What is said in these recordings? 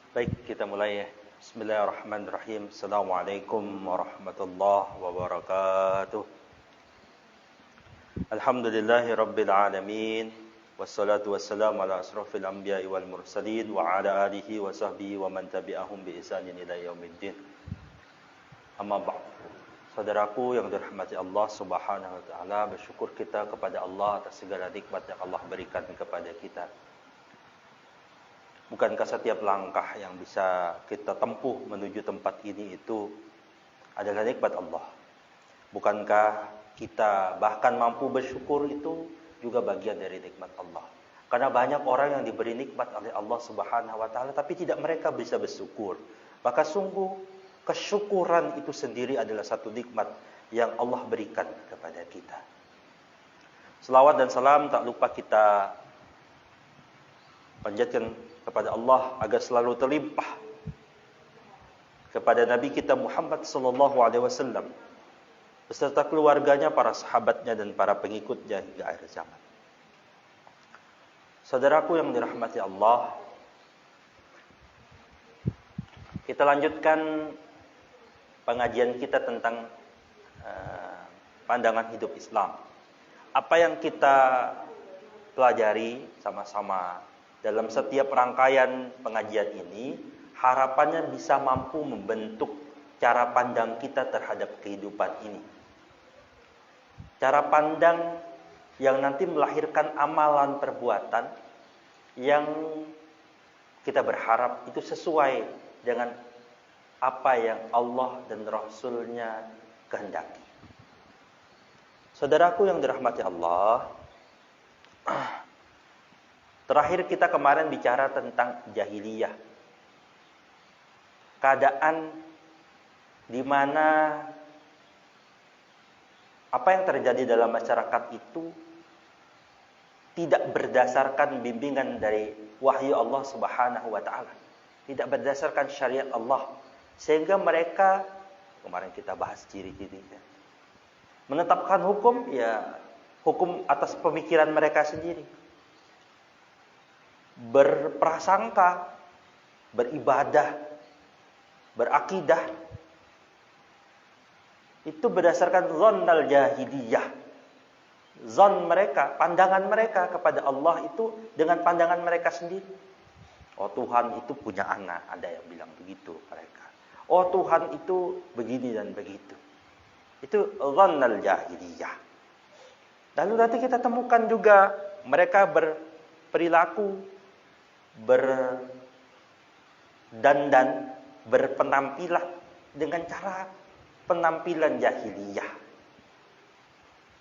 Baik, kita mulai ya. Bismillahirrahmanirrahim. Assalamualaikum warahmatullahi wabarakatuh. Alhamdulillahi rabbil alamin. Wassalatu wassalamu ala asrafil anbiya'i wal mursalin wa ala alihi wa sahbihi wa man tabi'ahum bi ihsanin ila yaumiddin. Amma ba'd. Saudaraku yang dirahmati Allah Subhanahu wa taala, bersyukur kita kepada Allah atas segala nikmat yang Allah berikan kepada kita. Bukankah setiap langkah yang bisa kita tempuh menuju tempat ini itu adalah nikmat Allah? Bukankah kita bahkan mampu bersyukur itu juga bagian dari nikmat Allah? Karena banyak orang yang diberi nikmat oleh Allah Subhanahu wa taala tapi tidak mereka bisa bersyukur. Maka sungguh kesyukuran itu sendiri adalah satu nikmat yang Allah berikan kepada kita. Selawat dan salam tak lupa kita panjatkan kepada Allah agar selalu terlimpah kepada Nabi kita Muhammad sallallahu alaihi wasallam beserta keluarganya, para sahabatnya dan para pengikutnya hingga akhir zaman. Saudaraku yang dirahmati Allah, kita lanjutkan pengajian kita tentang pandangan hidup Islam. Apa yang kita pelajari sama-sama dalam setiap rangkaian pengajian ini, harapannya bisa mampu membentuk cara pandang kita terhadap kehidupan ini. Cara pandang yang nanti melahirkan amalan perbuatan yang kita berharap itu sesuai dengan apa yang Allah dan Rasul-Nya kehendaki. Saudaraku yang dirahmati Allah, terakhir kita kemarin bicara tentang jahiliyah. Keadaan di mana apa yang terjadi dalam masyarakat itu tidak berdasarkan bimbingan dari wahyu Allah Subhanahu wa taala. Tidak berdasarkan syariat Allah. Sehingga mereka, kemarin kita bahas ciri-cirinya, menetapkan hukum, ya hukum atas pemikiran mereka sendiri. Berprasangka, beribadah, berakidah, itu berdasarkan zonnal jahiliyah. Zon mereka, pandangan mereka kepada Allah itu dengan pandangan mereka sendiri. Oh, Tuhan itu punya anak, ada yang bilang begitu mereka. Oh, Tuhan itu begini dan begitu. Itu zonnal jahiliyah. Lalu nanti kita temukan juga mereka berperilaku, berdandan, berpenampilan dengan cara penampilan jahiliyah.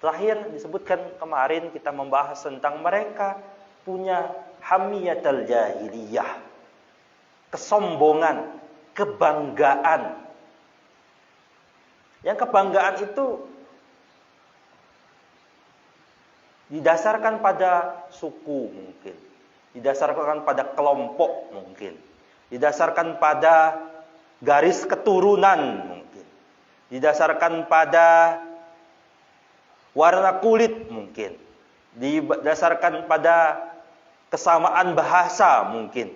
Terakhir disebutkan kemarin kita membahas tentang mereka punya hamiyatul jahiliyah, kesombongan, kebanggaan. Yang kebanggaan itu didasarkan pada suku mungkin, didasarkan pada kelompok mungkin, didasarkan pada garis keturunan mungkin, didasarkan pada warna kulit mungkin, didasarkan pada kesamaan bahasa mungkin.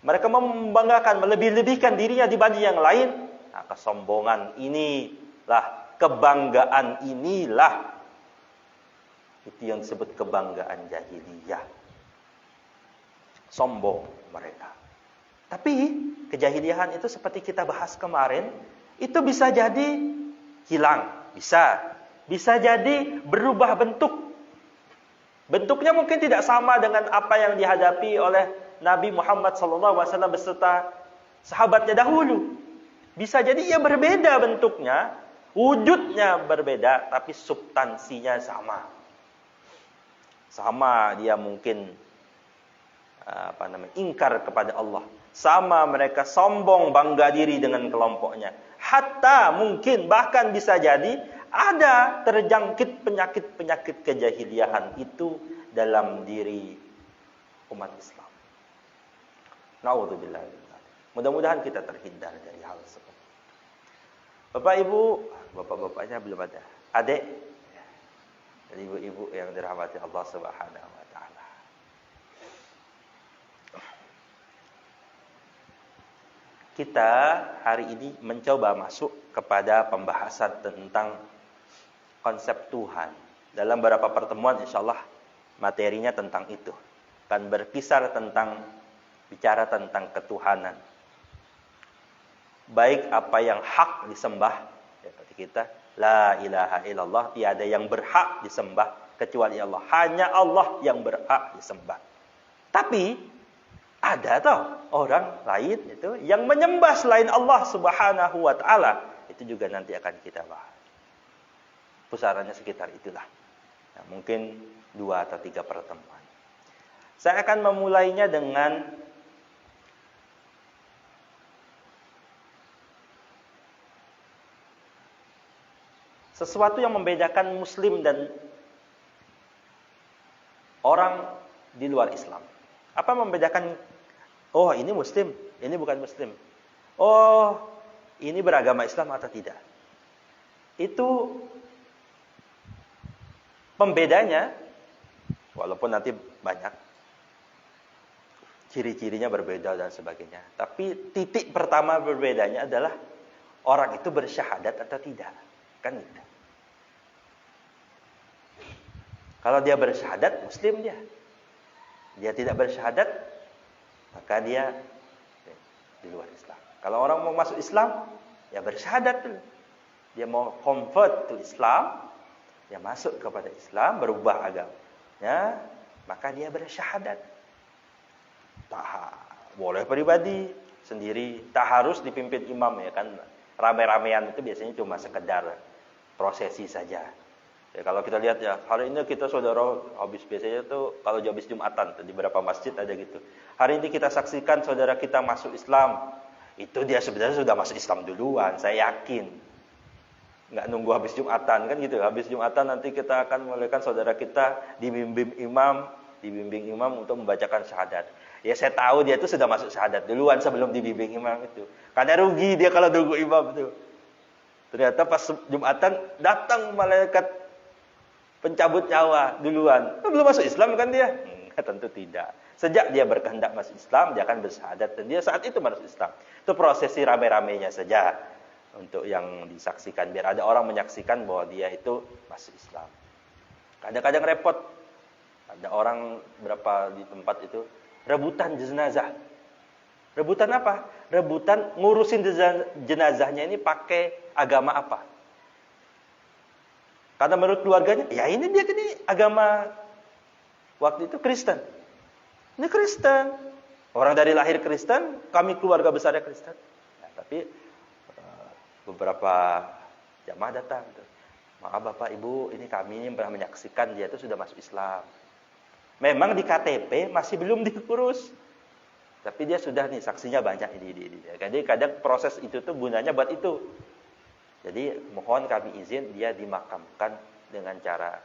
Mereka membanggakan, melebih-lebihkan dirinya dibanding yang lain. Nah, kesombongan inilah, kebanggaan inilah, itu yang disebut kebanggaan jahiliyah. Sombong mereka. Tapi kejahiliahan itu seperti kita bahas kemarin, itu bisa jadi hilang, bisa jadi berubah bentuk. Bentuknya mungkin tidak sama dengan apa yang dihadapi oleh Nabi Muhammad SAW beserta sahabatnya dahulu. Bisa jadi ia berbeda bentuknya, wujudnya berbeda, tapi substansinya sama. Sama dia mungkin ingkar kepada Allah. Sama mereka sombong, bangga diri dengan kelompoknya. Hatta mungkin bahkan bisa jadi ada terjangkit penyakit-penyakit kejahiliahan itu dalam diri umat Islam. Na'udzubillah. Mudah-mudahan kita terhindar dari hal seperti itu. Bapak Ibu, bapak-bapaknya belum ada. Adik, dan ibu-ibu yang dirahmati Allah Subhanahu wa taala. kita hari ini mencoba masuk kepada pembahasan tentang konsep Tuhan. Dalam beberapa pertemuan insya Allah materinya tentang itu. Akan berkisar tentang, bicara tentang ketuhanan. Baik apa yang hak disembah, seperti kita, la ilaha illallah, tiada yang berhak disembah kecuali Allah. Hanya Allah yang berhak disembah. Tapi ada tau orang lain itu yang menyembah selain Allah Subhanahu wa taala. Itu juga nanti akan kita bahas. Pusarannya sekitar itulah. Nah, mungkin 2 atau 3 pertemuan. Saya akan memulainya dengan sesuatu yang membedakan Muslim dan orang di luar Islam. Apa membedakan? Oh, ini Muslim, ini bukan Muslim. Oh, ini beragama Islam atau tidak? Itu pembedanya, walaupun nanti banyak ciri-cirinya berbeda dan sebagainya. Tapi titik pertama berbedanya adalah orang itu bersyahadat atau tidak. Kan gitu. Kalau dia bersyahadat, Muslim dia. Dia tidak bersyahadat, maka dia di luar Islam. Kalau orang mau masuk Islam, ya bersyahadat dulu. Dia mau convert to Islam, dia masuk kepada Islam, berubah agamanya, maka dia bersyahadat. Tak boleh pribadi sendiri, tak harus dipimpin imam ya kan. Rame-ramean itu biasanya cuma sekedar prosesi saja. Ya, kalau kita lihat ya, hari ini kita saudara habis biasanya tuh kalau habis Jumatan di beberapa masjid ada gitu. Hari ini kita saksikan saudara kita masuk Islam. Itu dia sebenarnya sudah masuk Islam duluan, saya yakin. Nggak nunggu habis Jumatan kan gitu. Habis Jumatan nanti kita akan memulaikan saudara kita dibimbing imam untuk membacakan syahadat. Ya saya tahu dia itu sudah masuk syahadat duluan sebelum dibimbing imam itu. Karena rugi dia kalau nunggu imam itu. Ternyata pas Jumatan datang malaikat pencabut nyawa duluan. Belum masuk Islam kan dia? Tentu tidak. Sejak dia berkehendak masuk Islam, dia akan bersyahadat dan dia saat itu masuk Islam. Itu prosesi rame-ramenya saja untuk yang disaksikan, biar ada orang menyaksikan bahwa dia itu masuk Islam. Kadang-kadang repot. Ada orang berapa di tempat itu rebutan jenazah. Rebutan apa? Rebutan ngurusin jenazahnya ini pakai agama apa? Karena menurut keluarganya, ya ini dia ini agama waktu itu Kristen. Ini Kristen. Orang dari lahir Kristen, kami keluarga besarnya Kristen. Nah, tapi beberapa jamaah datang. Maaf Bapak Ibu, ini kami ini pernah menyaksikan dia itu sudah masuk Islam. Memang di KTP masih belum diurus. Tapi dia sudah nih saksinya banyak ini. Jadi kadang proses itu tuh gunanya buat itu. Jadi mohon kami izin dia dimakamkan dengan cara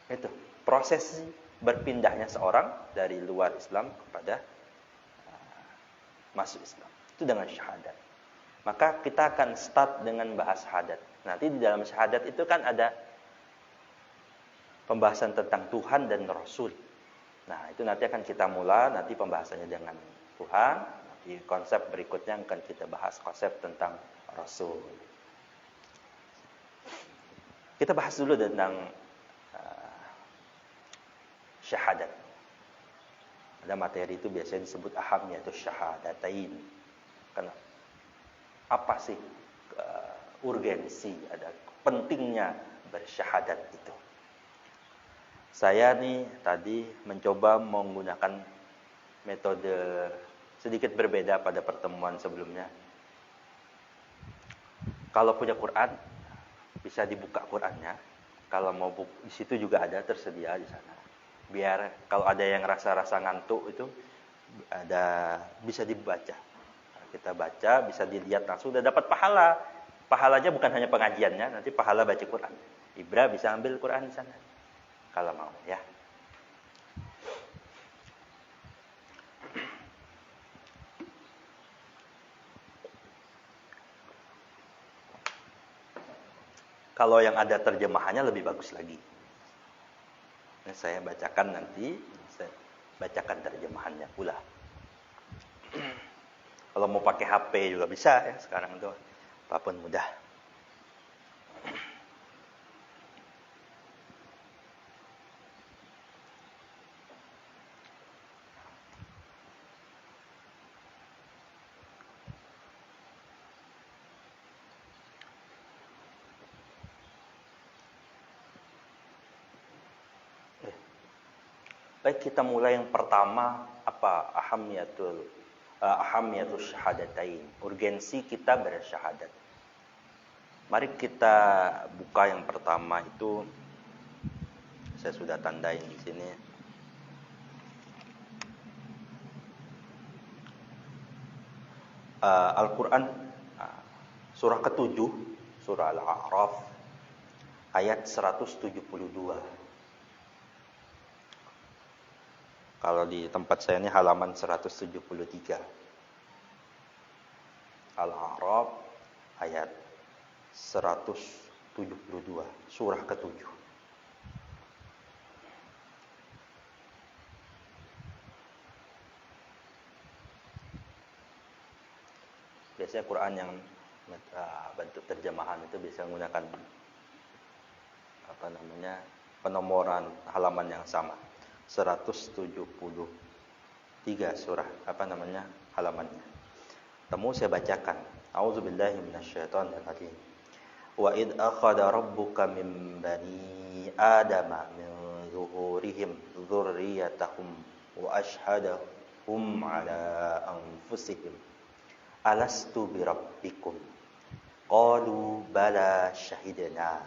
itu proses berpindahnya seorang dari luar Islam kepada masuk Islam itu dengan syahadat. Maka kita akan start dengan bahas syahadat. Nanti di dalam syahadat itu kan ada pembahasan tentang Tuhan dan Rasul. Nah itu nanti akan kita mulai nanti pembahasannya dengan Tuhan. Di konsep berikutnya akan kita bahas konsep tentang Rasul. Kita bahas dulu tentang syahadat. Ada materi itu biasanya disebut aham, yaitu syahadatain. Karena apa sih urgensi, ada pentingnya bersyahadat itu. Saya nih tadi mencoba menggunakan metode sedikit berbeda pada pertemuan sebelumnya. Kalau punya Quran, bisa dibuka Qurannya. Kalau mau di situ juga ada tersedia di sana. Biar kalau ada yang rasa-rasa ngantuk itu ada bisa dibaca. Kita baca, bisa dilihat langsung, udah dapat pahala. Pahalanya bukan hanya pengajiannya, nanti pahala baca Quran. Ibra bisa ambil Quran di sana. Kalau mau ya. Kalau yang ada terjemahannya lebih bagus lagi. Nah, saya bacakan nanti, saya bacakan terjemahannya pula. Kalau mau pakai HP juga bisa ya sekarang itu. Apapun mudah. Baik, kita mulai yang pertama, apa ahamiyatul syahadatain, urgensi kita bersyahadat. Mari kita buka yang pertama itu, saya sudah tandain di sini. Al-Quran surah ke-7, surah Al-A'raf, ayat 172. Kalau di tempat saya ini halaman 173. Al-A'raf ayat 172, surah ke-7. Biasanya Quran yang bentuk terjemahan itu bisa menggunakan penomoran halaman yang sama. 173 surah halamannya. Temu saya bacakan. A'udzubillahi minasyaitonir rajim. Wa id akhadha rabbuka min bani adama min zuhurihim dzurriyyatahum wa ashhadahum ala anfusihim alastu birabbikum qalu bala syahidna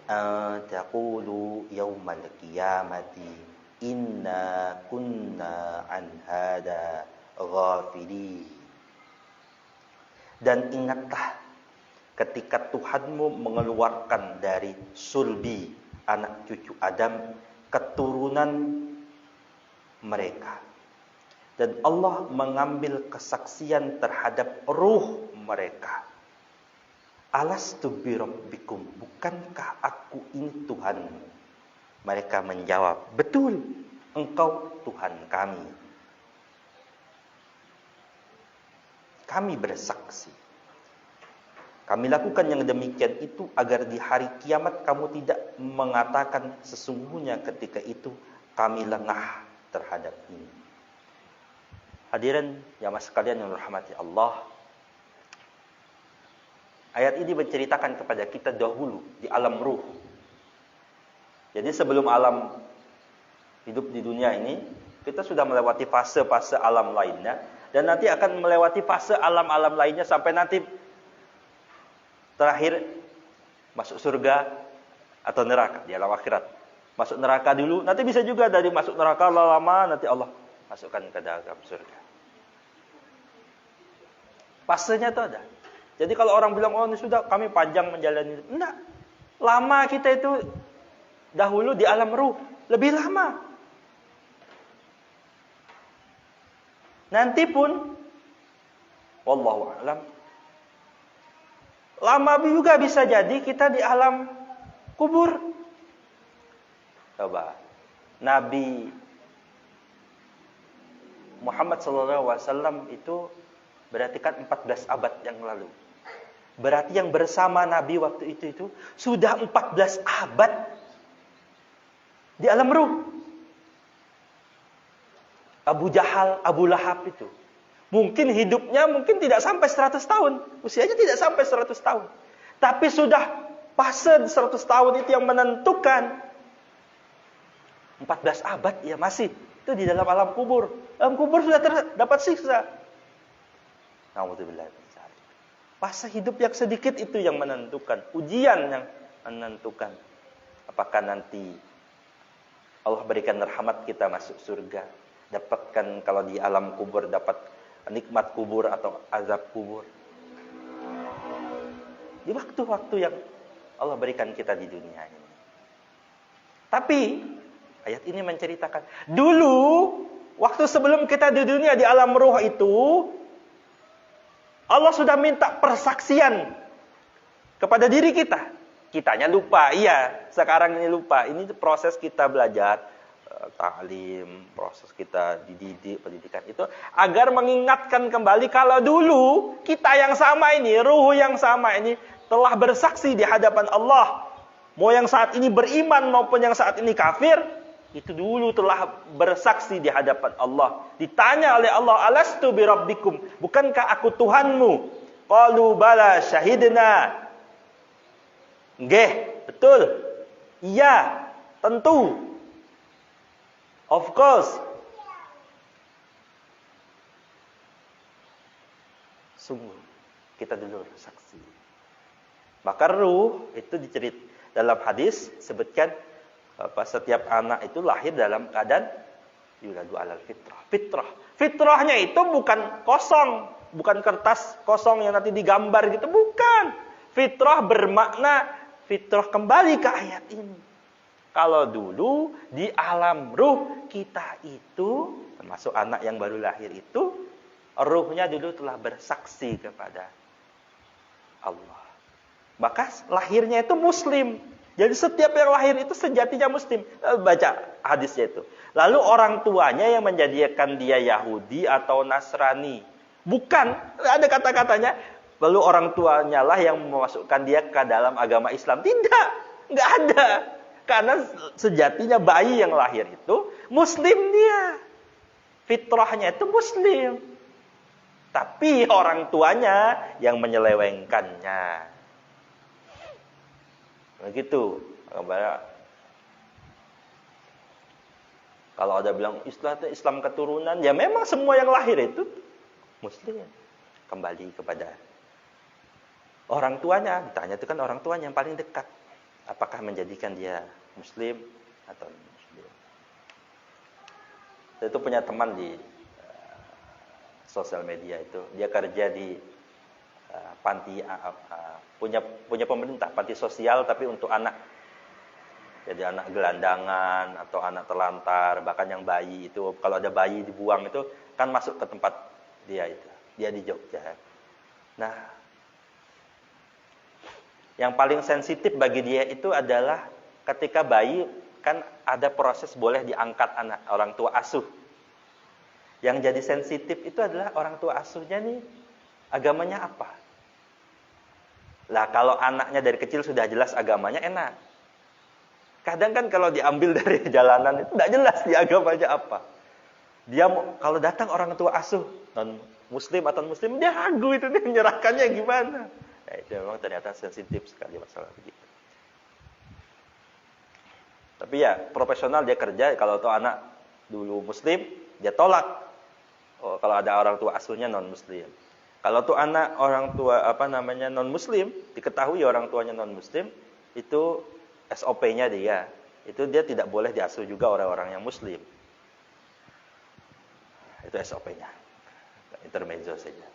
an taqulu yawmal qiyamati inna kunna an hada ghafilin. Dan ingatlah ketika Tuhanmu mengeluarkan dari sulbi anak cucu Adam keturunan mereka, dan Allah mengambil kesaksian terhadap ruh mereka. Alastu birabbikum, bukankah aku ini Tuhanmu? Mereka menjawab, betul, engkau Tuhan kami. Kami bersaksi. Kami lakukan yang demikian itu agar di hari kiamat kamu tidak mengatakan sesungguhnya ketika itu kami lengah terhadap ini. Hadirin jamaah sekalian yang dirahmati Allah, ayat ini menceritakan kepada kita dahulu di alam ruh. Jadi sebelum alam hidup di dunia ini, kita sudah melewati fase-fase alam lainnya, dan nanti akan melewati fase alam-alam lainnya sampai nanti terakhir masuk surga atau neraka di alam akhirat. Masuk neraka dulu, nanti bisa juga dari masuk neraka lama nanti Allah masukkan ke dalam surga. Fasenya itu ada. Jadi kalau orang bilang, oh ini sudah kami panjang menjalani, enggak. Lama kita itu dahulu di alam ruh, lebih lama. Nanti pun, wallahu a'lam, lama juga bisa jadi kita di alam kubur. Coba, Nabi Muhammad SAW itu berarti kan 14 abad yang lalu. Berarti yang bersama Nabi waktu itu sudah 14 abad di alam ruh. Abu Jahal, Abu Lahab itu mungkin hidupnya tidak sampai 100 tahun. Usianya tidak sampai 100 tahun. Tapi sudah fase 100 tahun itu yang menentukan. 14 abad ya masih itu di dalam alam kubur. Alam kubur sudah dapat siksa. Nauzubillah. Fase hidup yang sedikit itu yang menentukan, ujian yang menentukan apakah nanti Allah berikan rahmat kita masuk surga, dapatkan kalau di alam kubur dapat nikmat kubur atau azab kubur. Di waktu-waktu yang Allah berikan kita di dunia ini. Tapi ayat ini menceritakan dulu waktu sebelum kita di dunia di alam ruh itu Allah sudah minta persaksian kepada diri kita. Kitanya lupa, iya. Sekarang ini lupa. Ini proses kita belajar ta'lim, proses kita dididik, pendidikan itu agar mengingatkan kembali kalau dulu kita yang sama ini, ruh yang sama ini telah bersaksi di hadapan Allah. Mau yang saat ini beriman maupun yang saat ini kafir, itu dulu telah bersaksi di hadapan Allah. Ditanya oleh Allah, "Alastu bi rabbikum?" Bukankah aku Tuhanmu? Qalu bala syahidna. Nggih, betul. Iya, tentu. Of course. Sungguh, kita dulu saksi. Maka ruh itu dicerit dalam hadis sebutkan setiap anak itu lahir dalam keadaan yuladu alal fitrah. Fitrah. Fitrahnya itu bukan kosong, bukan kertas kosong yang nanti digambar gitu, bukan. Fitrah bermakna fitrah kembali ke ayat ini. Kalau dulu di alam ruh kita itu, termasuk anak yang baru lahir itu, ruhnya dulu telah bersaksi kepada Allah. Maka lahirnya itu muslim. Jadi setiap yang lahir itu sejatinya muslim. Baca hadisnya itu. Lalu orang tuanya yang menjadikan dia Yahudi atau Nasrani. Bukan, ada kata-katanya. Lalu orang tuanya lah yang memasukkan dia ke dalam agama Islam. Tidak, nggak ada. Karena sejatinya bayi yang lahir itu muslim dia. Fitrahnya itu muslim. Tapi orang tuanya yang menyelewengkannya. Begitu. Kalau ada bilang Islam keturunan, ya memang semua yang lahir itu muslim. Kembali kepada orang tuanya. Ditanya itu kan orang tuanya yang paling dekat. Apakah menjadikan dia muslim atau muslim. Saya itu punya teman di sosial media itu. Dia kerja di panti, punya pemerintah, panti sosial tapi untuk anak. Jadi anak gelandangan atau anak telantar, bahkan yang bayi itu, kalau ada bayi dibuang itu kan masuk ke tempat dia itu. Dia di Jogja. Nah, yang paling sensitif bagi dia itu adalah ketika bayi kan ada proses boleh diangkat anak orang tua asuh. Yang jadi sensitif itu adalah orang tua asuhnya nih agamanya apa. Lah kalau anaknya dari kecil sudah jelas agamanya enak. Kadang kan kalau diambil dari jalanan itu tidak jelas dia agamanya apa. Dia kalau datang orang tua asuh non muslim atau muslim dia ragu itu dia menyerahkannya gimana. Nah, itu memang ternyata sensitif sekali masalah begitu. Tapi ya profesional dia kerja, kalau tahu anak dulu muslim dia tolak. Oh, kalau ada orang tua asuhnya non muslim. Kalau tuh anak orang tua non muslim, diketahui orang tuanya non muslim, itu SOP-nya dia. Itu dia tidak boleh diasuh juga orang-orang yang muslim. Itu SOP-nya. Intermezzo saja.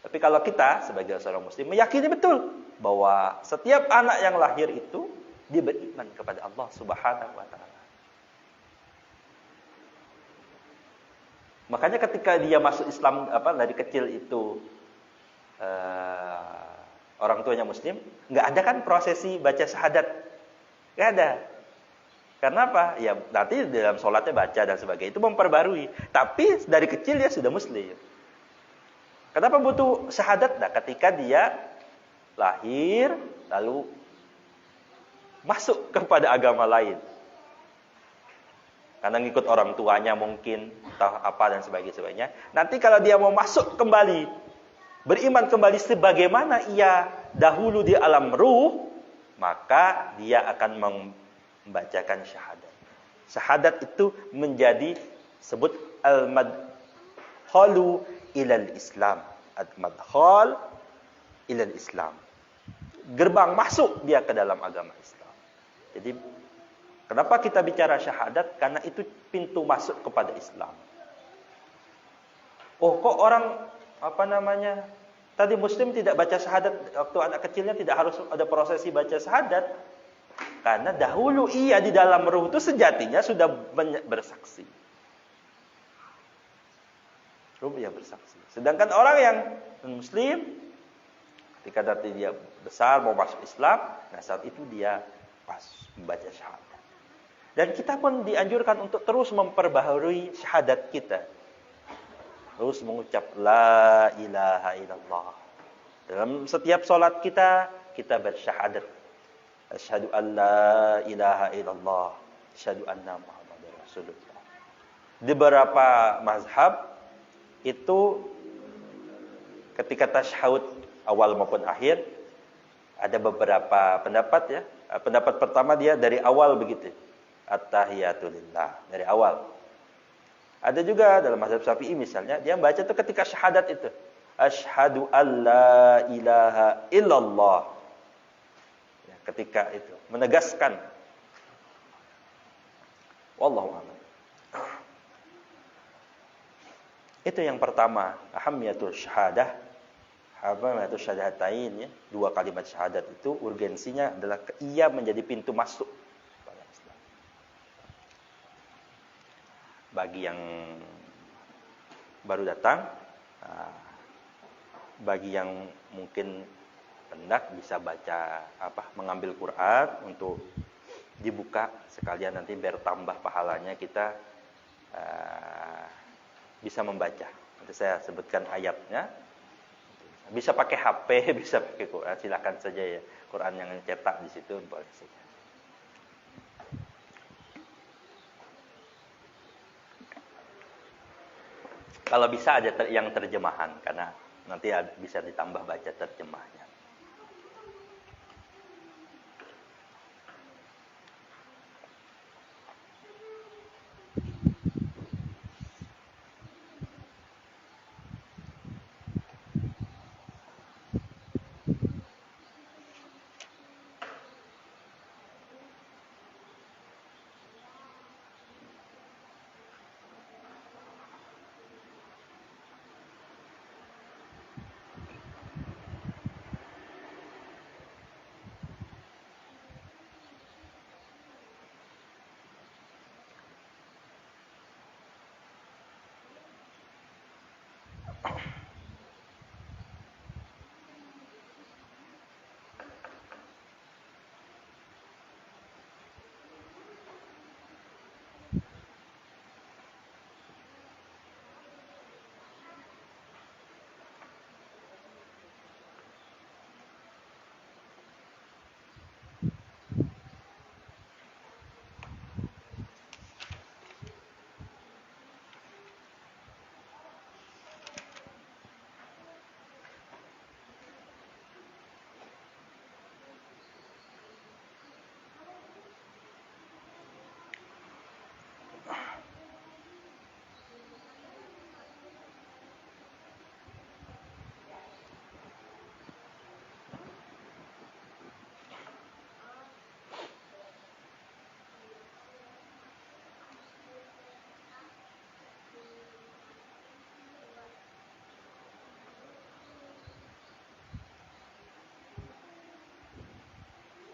Tapi kalau kita sebagai seorang muslim meyakini betul bahwa setiap anak yang lahir itu dia beriman kepada Allah Subhanahu wa taala. Makanya ketika dia masuk Islam dari kecil itu orang tuanya muslim, nggak ada kan prosesi baca syahadat. Nggak ada. Karena apa? Ya nanti dalam sholatnya baca dan sebagainya itu memperbarui. Tapi dari kecil dia sudah muslim. Kenapa butuh syahadat? Nah, ketika dia lahir lalu masuk kepada agama lain. Karena ngikut orang tuanya mungkin, entah apa dan sebagainya. Nanti kalau dia mau masuk kembali, beriman kembali sebagaimana ia dahulu di alam ruh, maka dia akan membacakan syahadat. Syahadat itu menjadi sebut al-madkhalu ilal Islam. Al-madkhal ilal Islam. Gerbang masuk dia ke dalam agama Islam. Jadi kenapa kita bicara syahadat? Karena itu pintu masuk kepada Islam. Oh, kok orang tadi muslim tidak baca syahadat waktu anak kecilnya, tidak harus ada prosesi baca syahadat. Karena dahulu ia di dalam ruh itu sejatinya sudah bersaksi. Ruh yang bersaksi. Sedangkan orang yang muslim ketika nanti dia besar mau masuk Islam, nah saat itu dia pas membaca syahadat. Dan kita pun dianjurkan untuk terus memperbaharui syahadat kita. Terus mengucap la ilaha illallah. Dalam setiap solat kita bersyahadat. Asyhadu an la ilaha illallah. Asyhadu anna Muhammadar Rasulullah. Di beberapa mazhab itu ketika tasyahud awal maupun akhir ada beberapa pendapat ya. Pendapat pertama dia dari awal begitu. At-tahiyatu lillah, dari awal. Ada juga dalam mazhab Syafi'i misalnya, dia baca itu ketika syahadat itu. Asyhadu alla ilaha illallah. Ya, ketika itu menegaskan. Wallahu a'lam. Itu yang pertama, ahamiyatul syahadah. Ahamiyatul syahadatain ya. Dua kalimat syahadat itu urgensinya adalah ia menjadi pintu masuk bagi yang baru datang, bagi yang mungkin hendak bisa baca mengambil Quran untuk dibuka sekalian nanti biar tambah pahalanya kita bisa membaca. Nanti saya sebutkan ayatnya. Bisa pakai HP, bisa pakai Quran, silakan saja ya. Quran yang cetak di situ boleh saja. Kalau bisa ada yang terjemahan, karena nanti bisa ditambah baca terjemahnya.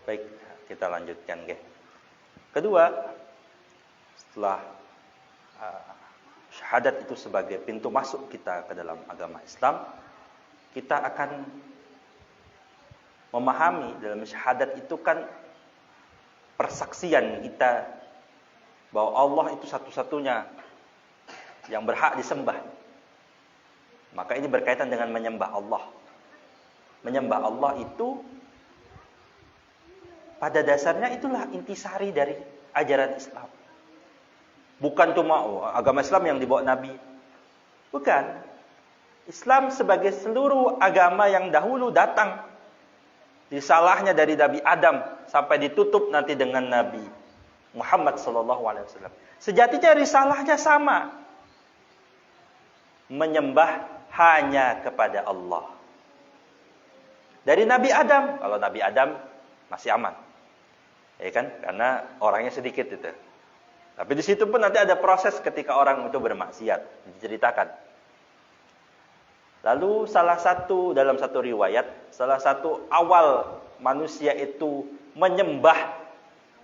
Baik, kita lanjutkan, guys. Kedua, setelah syahadat itu sebagai pintu masuk kita ke dalam agama Islam, kita akan memahami dalam syahadat itu kan persaksian kita bahwa Allah itu satu-satunya yang berhak disembah. Maka ini berkaitan dengan menyembah Allah. Menyembah Allah itu pada dasarnya itulah intisari dari ajaran Islam. Bukan cuma agama Islam yang dibawa Nabi. Bukan. Islam sebagai seluruh agama yang dahulu datang. Risalahnya dari Nabi Adam sampai ditutup nanti dengan Nabi Muhammad SAW. Sejatinya risalahnya sama. Menyembah hanya kepada Allah. Dari Nabi Adam. Kalau Nabi Adam masih aman. Ya kan? Karena orangnya sedikit itu. Tapi di situ pun nanti ada proses ketika orang itu bermaksiat, diceritakan. Lalu dalam satu riwayat, salah satu awal manusia itu menyembah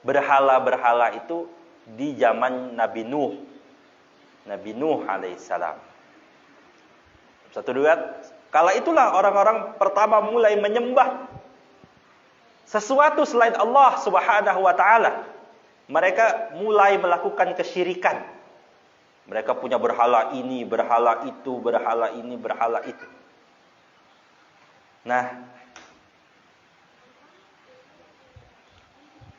berhala-berhala itu di zaman Nabi Nuh. Nabi Nuh alaihissalam. Satu riwayat, kala itulah orang-orang pertama mulai menyembah sesuatu selain Allah Subhanahu wa taala. Mereka mulai melakukan kesyirikan. Mereka punya berhala ini, berhala itu, berhala ini, berhala itu. Nah,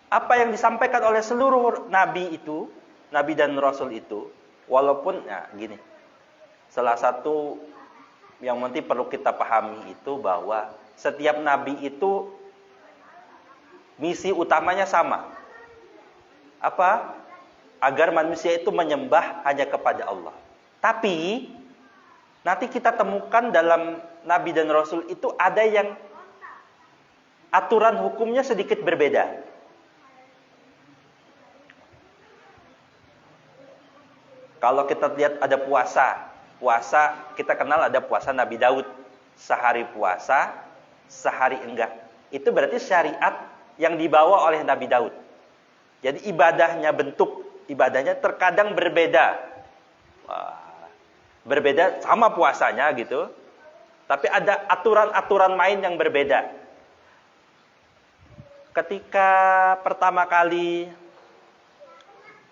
apa yang disampaikan oleh seluruh nabi itu, nabi dan rasul itu, walaupun, nah gini, salah satu yang penting perlu kita pahami itu bahwa setiap nabi itu misi utamanya sama. Apa? Agar manusia itu menyembah hanya kepada Allah. Tapi nanti kita temukan dalam nabi dan rasul itu ada yang aturan hukumnya sedikit berbeda. Kalau kita lihat ada puasa. Puasa kita kenal ada puasa Nabi Daud. Sehari puasa, sehari enggak. Itu berarti syariat yang dibawa oleh Nabi Daud. Jadi ibadahnya, bentuk ibadahnya terkadang berbeda. Berbeda sama puasanya gitu. Tapi ada aturan-aturan main yang berbeda. Ketika pertama kali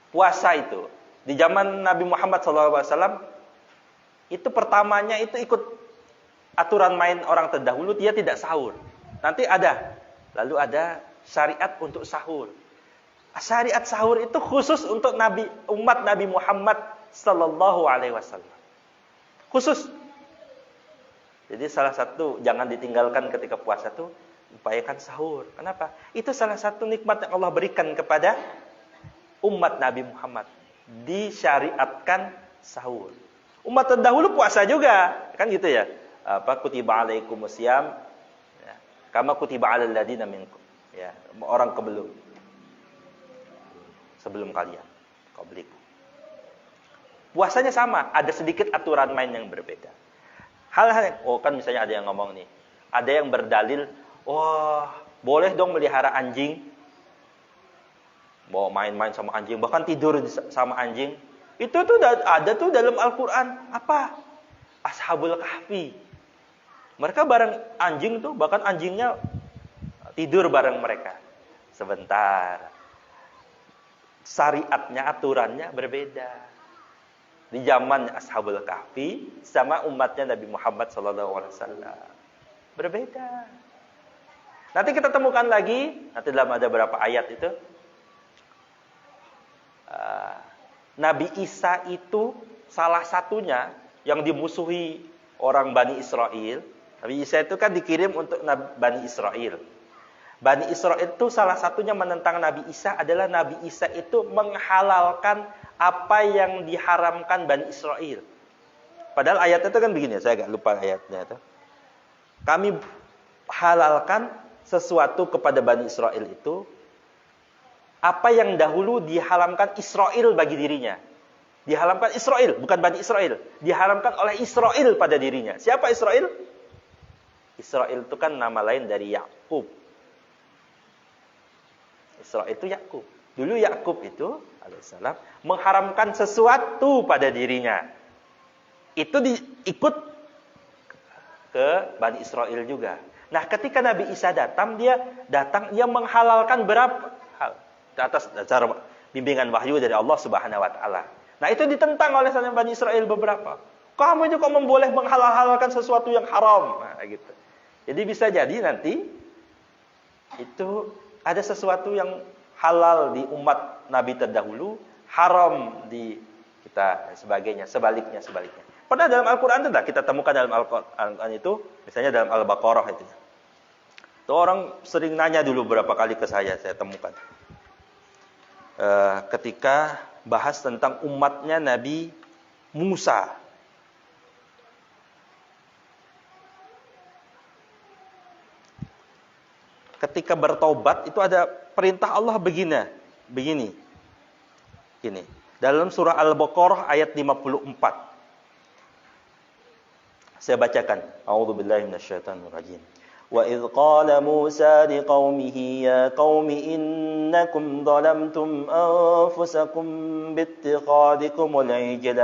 puasa itu, di zaman Nabi Muhammad SAW, itu pertamanya itu ikut aturan main orang terdahulu, dia tidak sahur. Nanti ada, lalu ada syariat untuk sahur. Syariat sahur itu khusus untuk umat Nabi Muhammad sallallahu alaihi wasallam. Khusus. Jadi salah satu jangan ditinggalkan ketika puasa tuh upayakan sahur. Kenapa? Itu salah satu nikmat yang Allah berikan kepada umat Nabi Muhammad. Disyariatkan sahur. Umat terdahulu puasa juga, kan gitu ya. Apa kutiba alaikumusiyam ya. Kama kutiba alal ladina minkum. Ya, orang sebelum kalian, qablikum. Puasanya sama, ada sedikit aturan main yang berbeda. Hal-hal kan misalnya ada yang ngomong nih, ada yang berdalil, boleh dong melihara anjing, bawa main-main sama anjing, bahkan tidur sama anjing. Itu tuh ada tuh dalam Al-Quran. Apa? Ashabul Kahfi. Mereka bareng anjing tuh, bahkan anjingnya tidur bareng mereka. Sebentar. Syariatnya, aturannya berbeda. Di zaman Ashabul Kahfi sama umatnya Nabi Muhammad SAW. Berbeda. Nanti kita temukan lagi, nanti dalam ada berapa ayat itu. Nabi Isa itu salah satunya yang dimusuhi orang Bani Israel. Nabi Isa itu kan dikirim untuk Bani Israel. Bani Israel itu salah satunya menentang Nabi Isa adalah Nabi Isa itu menghalalkan apa yang diharamkan Bani Israel. Padahal ayatnya itu kan begini, saya agak lupa ayatnya itu. Kami halalkan sesuatu kepada Bani Israel itu apa yang dahulu diharamkan Israel bagi dirinya. Diharamkan Israel, bukan Bani Israel. Diharamkan oleh Israel pada dirinya. Siapa Israel? Israel itu kan nama lain dari Yakub. Israel itu Yakub. Dulu Yakub itu alaihissalam mengharamkan sesuatu pada dirinya. Itu ikut ke Bani Israel juga. Nah, ketika Nabi Isa datang, dia menghalalkan berapa hal atas dasar bimbingan wahyu dari Allah Subhanahu wa taala. Nah, itu ditentang oleh Bani Israel beberapa. Kamu itu kok memboleh menghalal-halalkan sesuatu yang haram. Nah, gitu. Jadi bisa jadi nanti itu ada sesuatu yang halal di umat Nabi terdahulu, haram di kita sebagainya, sebaliknya. Pernah dalam Al-Qur'an tidak kita temukan dalam Al-Qur'an itu, misalnya dalam Al-Baqarah itu. Itu orang sering nanya dulu berapa kali ke saya temukan. Ketika bahas tentang umatnya Nabi Musa. Ketika bertobat itu ada perintah Allah begini. Gini. Dalam surah Al-Baqarah ayat 54. Saya bacakan. A'udzubillahi minasyaitonirrajim. وَإِذْ قَالَ مُوسَى لِقَوْمِهِ يَا قَوْمِ إِنَّكُمْ ظَلَمْتُمْ أَنفُسَكُمْ بِاتِّخَاذِكُمُ الْعِجْلَ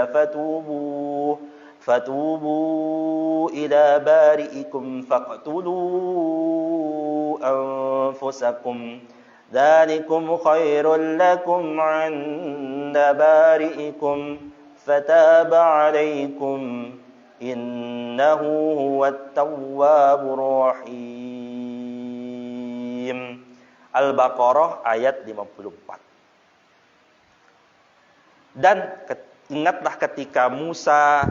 فَتُوبُوا إِلَى بَارِئِكُمْ فَاقْتُلُوا أَنفُسَكُمْ dzalikum khairul lakum 'inda bari'ikum fataba 'alaikum innahu huwat tawwabur rahim. Al-Baqarah ayat 54. Dan ingatlah ketika Musa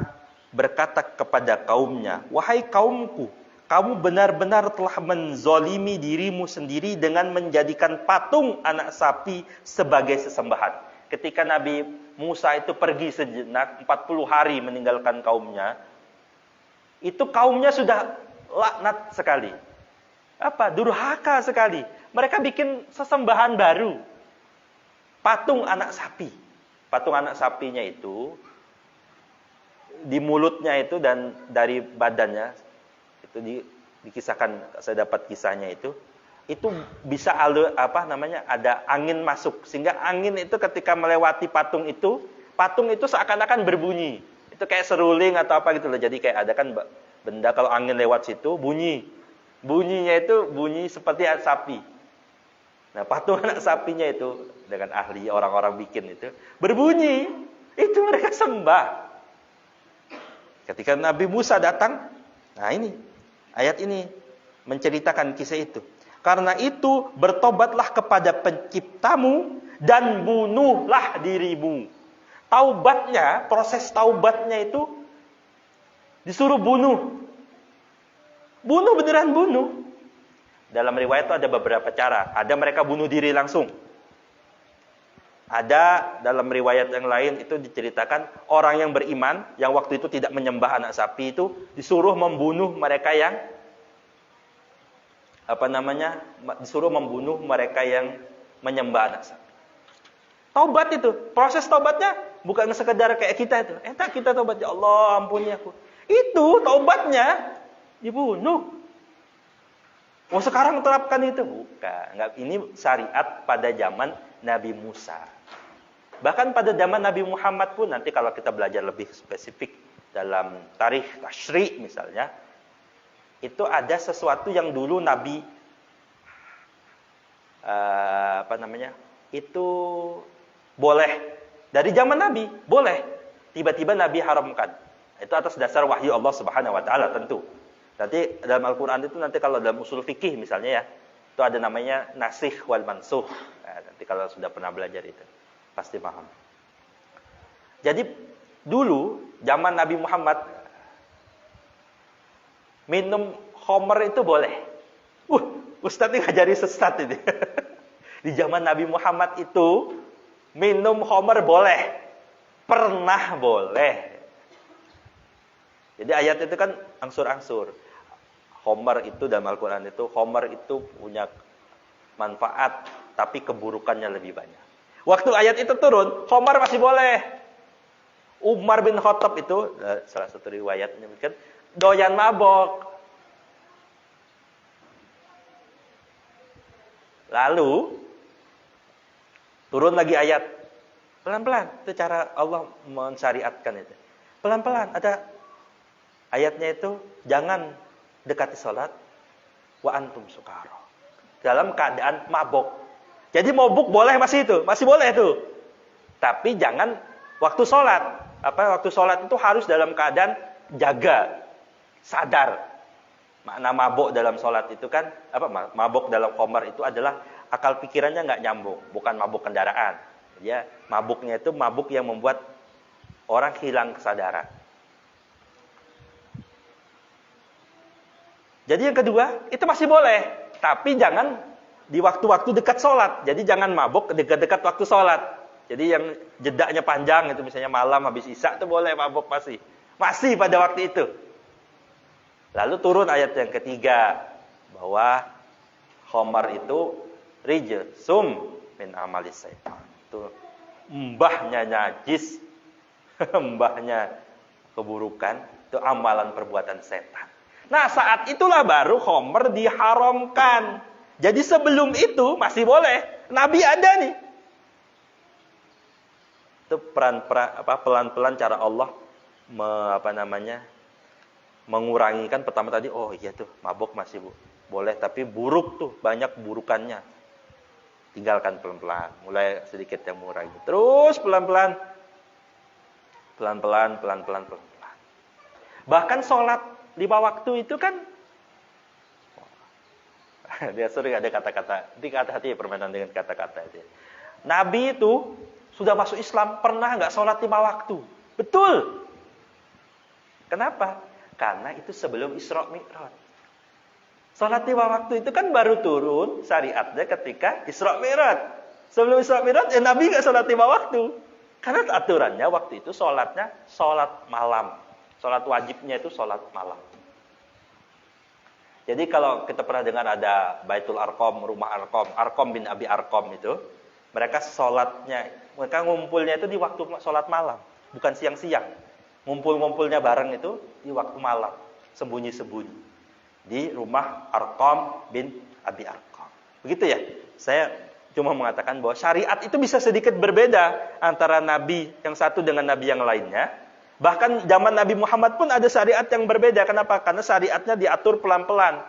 berkata kepada kaumnya, "Wahai kaumku, kamu benar-benar telah menzolimi dirimu sendiri dengan menjadikan patung anak sapi sebagai sesembahan." Ketika Nabi Musa itu pergi sejenak 40 hari meninggalkan kaumnya, itu kaumnya sudah laknat sekali. Durhaka sekali. Mereka bikin sesembahan baru. Patung anak sapi. Patung anak sapinya itu di mulutnya itu dan dari badannya itu dikisahkan, saya dapat kisahnya itu bisa ada angin masuk, sehingga angin itu ketika melewati patung itu seakan-akan berbunyi. Itu kayak seruling atau apa gitu loh. Jadi kayak ada kan benda kalau angin lewat situ bunyinya itu bunyi seperti sapi. Nah, patung anak sapinya itu dengan ahli orang-orang bikin itu berbunyi. Itu mereka sembah. Ketika Nabi Musa datang, nah ini ayat ini menceritakan kisah itu. Karena itu bertobatlah kepada penciptamu dan bunuhlah dirimu. Taubatnya, proses taubatnya itu disuruh bunuh. Bunuh, beneran bunuh. Dalam riwayat itu ada beberapa cara. Ada mereka bunuh diri langsung. Ada dalam riwayat yang lain itu diceritakan orang yang beriman yang waktu itu tidak menyembah anak sapi itu disuruh membunuh mereka yang disuruh membunuh mereka yang menyembah anak sapi. Taubat itu, proses taubatnya bukan sekedar kayak kita itu. Kita taubat, ya Allah ampuni aku. Itu taubatnya dibunuh. Oh sekarang terapkan itu? Bukan. Ini syariat pada zaman Nabi Musa. Bahkan pada zaman Nabi Muhammad pun, nanti kalau kita belajar lebih spesifik dalam tarikh tasyri' misalnya, itu ada sesuatu yang dulu Nabi itu boleh. Dari zaman Nabi boleh. Tiba-tiba Nabi haramkan. Itu atas dasar wahyu Allah Subhanahu wa taala tentu. Nanti dalam Al-Qur'an itu nanti kalau dalam usul fikih misalnya ya, itu ada namanya nasikh wal mansukh. Nah, nanti kalau sudah pernah belajar itu pasti paham. Jadi dulu zaman Nabi Muhammad minum khamr itu boleh. Ustaz ini ngajari sesat ini. Di zaman Nabi Muhammad itu minum khamr boleh. Pernah boleh. Jadi ayat itu kan angsur-angsur. Khamr itu dalam Al-Quran itu, khamr itu punya manfaat, tapi keburukannya lebih banyak. Waktu ayat itu turun, khamr masih boleh. Umar bin Khattab itu, salah satu riwayat menyebutkan, doyan mabok. Lalu, turun lagi ayat. Pelan-pelan, itu cara Allah mensyariatkan itu. Pelan-pelan, ada ayatnya itu, jangan dekati sholat wa antum sukara. Dalam keadaan mabok. Jadi mabuk boleh masih boleh itu. Tapi jangan waktu sholat. Waktu sholat itu harus dalam keadaan jaga, sadar. Makna mabok dalam sholat itu kan, mabok dalam khamr itu adalah akal pikirannya nggak nyambung, bukan mabuk kendaraan. Ya, mabuknya itu mabuk yang membuat orang hilang kesadaran. Jadi yang kedua, itu masih boleh. Tapi jangan di waktu-waktu dekat sholat. Jadi jangan mabuk dekat-dekat waktu sholat. Jadi yang jedaknya panjang, itu misalnya malam habis isya, itu boleh mabuk masih. Masih pada waktu itu. Lalu turun ayat yang ketiga. Bahwa khamar itu rijsum min amalis syaitan. Itu mbahnya najis. Mbahnya keburukan. Itu amalan perbuatan setan. Nah saat itulah baru khamr diharamkan. Jadi sebelum itu masih boleh. Nabi ada nih. Itu pelan-pelan cara Allah mengurangi kan pertama tadi. Oh iya tuh mabok masih boleh, tapi buruk tuh banyak burukannya. tinggalkan pelan-pelan. Mulai sedikit yang murah. Terus pelan-pelan. Pelan-pelan. Bahkan sholat 5 waktu itu kan, dia sering ada kata-kata, hati-hati permainan dengan kata-kata itu. Nabi itu sudah masuk Islam, pernah nggak sholat 5 waktu? Betul. Kenapa? Karena itu sebelum Isra Mi'raj. Sholat 5 waktu itu kan baru turun syariatnya ketika Isra Mi'raj. Sebelum Isra Mi'raj, Nabi nggak sholat 5 waktu. Karena aturannya waktu itu sholatnya sholat malam. Sholat wajibnya itu sholat malam. Jadi kalau kita pernah dengar ada Baitul Arqam, rumah Arqam, Arqam bin Abi Arqam itu, mereka ngumpulnya itu di waktu sholat malam, bukan siang-siang. Ngumpulnya bareng itu di waktu malam, sembunyi-sembunyi di rumah Arqam bin Abi Arqam. Begitu ya? Saya cuma mengatakan bahwa syariat itu bisa sedikit berbeda antara nabi yang satu dengan nabi yang lainnya. Bahkan zaman Nabi Muhammad pun ada syariat yang berbeda. Kenapa? Karena syariatnya diatur pelan-pelan.